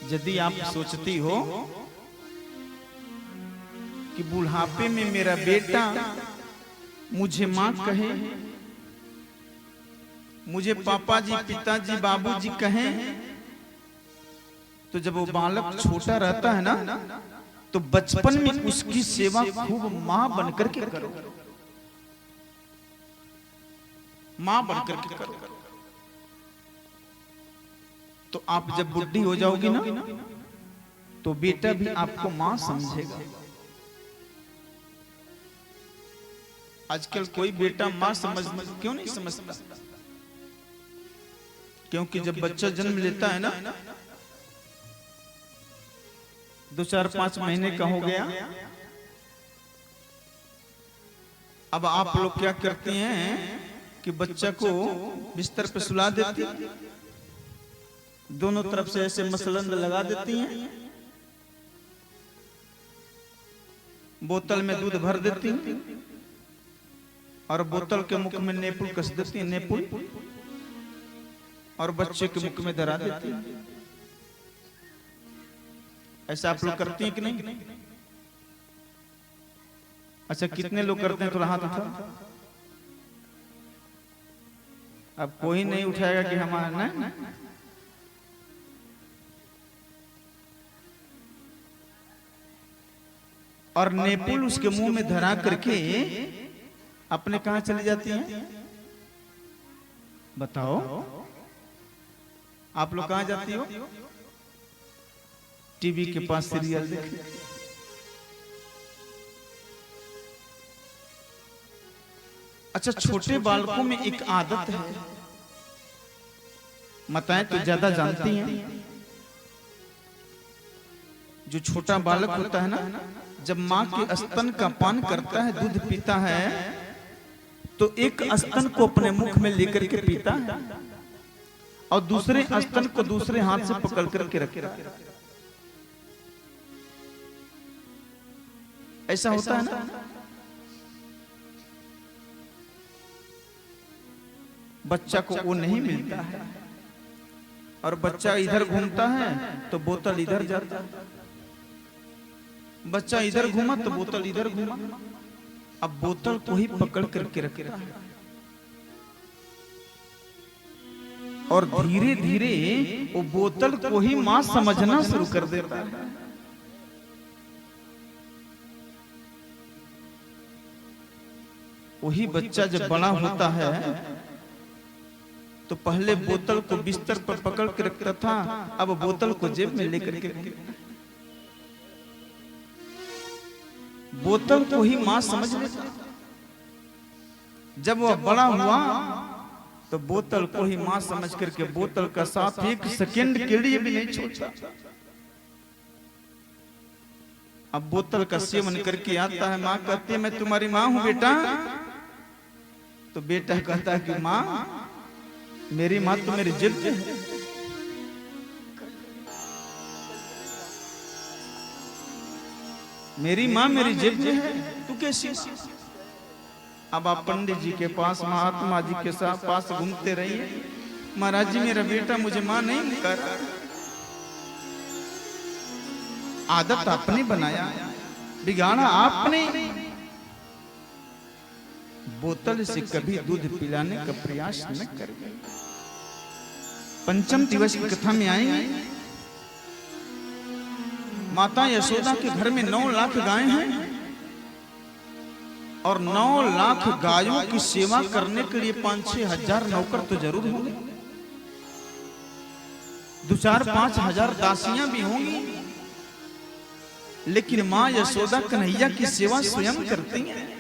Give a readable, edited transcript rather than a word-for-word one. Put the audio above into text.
यदि आप सोचती हो कि बुढ़ापे में मेरा बेटा मुझे मां कहे, मुझे पापा जी, पिताजी, बाबूजी कहें, तो जब वो बालक छोटा रहता है ना, तो बचपन में उसकी सेवा खूब मां बनकर के करो, मां बनकर के करो। तो आप जब बुढ़ी हो जाओगी ना, तो बेटा भी आपको मां समझेगा। आजकल कोई बेटा मां क्यों नहीं समझता? क्योंकि जब बच्चा जन्म लेता है ना, 2, 4, 5 महीने का हो गया, अब आप लोग क्या करती हैं कि बच्चा को बिस्तर पे सुला देती, दोनों तरफ से ऐसे मसलंद लगा देती हैं, बोतल में दूध भर देती हैं और बोतल के मुख में नेपुल कस देती हैं, नेपुल, और बच्चे के मुख में धरा देती हैं। ऐसा आप लोग करती हैं कि नहीं? अच्छा, कितने लोग करते हैं? थोड़ा हाथ उठा। अब कोई नहीं उठाएगा कि हमारा नहीं। और नेपुल उसके मुंह में धरा करके अपने कहां चली जाती हैं? बताओ, आप लोग कहां जाती हो? टीवी के पास सीरियल देखे। अच्छा, छोटे बालकों में एक आदत है, माताएं तो ज्यादा जानती हैं। जो छोटा बालक होता है ना, जब मां के स्तन का पान करता है, दूध पीता है, तो एक स्तन को अपने मुख में लेकर के पीता है और दूसरे स्तन को दूसरे हाथ से पकड़ करके रखता है। ऐसा होता है ना? बच्चा को वो नहीं मिलता है और बच्चा इधर घूमता है तो बोतल इधर जाता है, बच्चा इधर घूमा तो बोतल इधर घूमा। अब बोतल को ही पकड़ करके रखता है और धीरे धीरे वो बोतल को ही मां समझना शुरू कर देता है। वही बच्चा जब बड़ा होता है तो पहले बोतल को बिस्तर पर पकड़ के रखता था, अब बोतल को जेब में लेकर के बोतल को ही मां समझ लेता। जब वह बड़ा हुआ तो बोतल को ही मां समझ करके बोतल का साथ 1 सेकंड के लिए भी नहीं छोड़ता। अब बोतल का सेवन करके आता है, मां कहती है मैं तुम्हारी मां हूं बेटा, तो बेटा कहता है कि मां, मेरी मां तो मेरी जिद है। मेरी मां मेरी जिद है, तू कैसी? अब आप पंडित जी के पास, महात्मा जी के साथ पास घूमते रहिए, महाराज जी मेरा बेटा मुझे मां नहीं कर। आदत आपने बनाया, बिगाड़ा आपने। बोतल से कभी दूध पिलाने का प्रयास न करें। पंचम दिवस की कथा में आएंगे, माता यशोदा के घर में 9 लाख गायें हैं और 9 लाख गायों की सेवा करने के लिए 5-6 हजार नौकर तो जरूर होंगे, 2-4-5 हजार दासियां भी होंगी, लेकिन मां यशोदा कन्हैया की सेवा स्वयं करती हैं।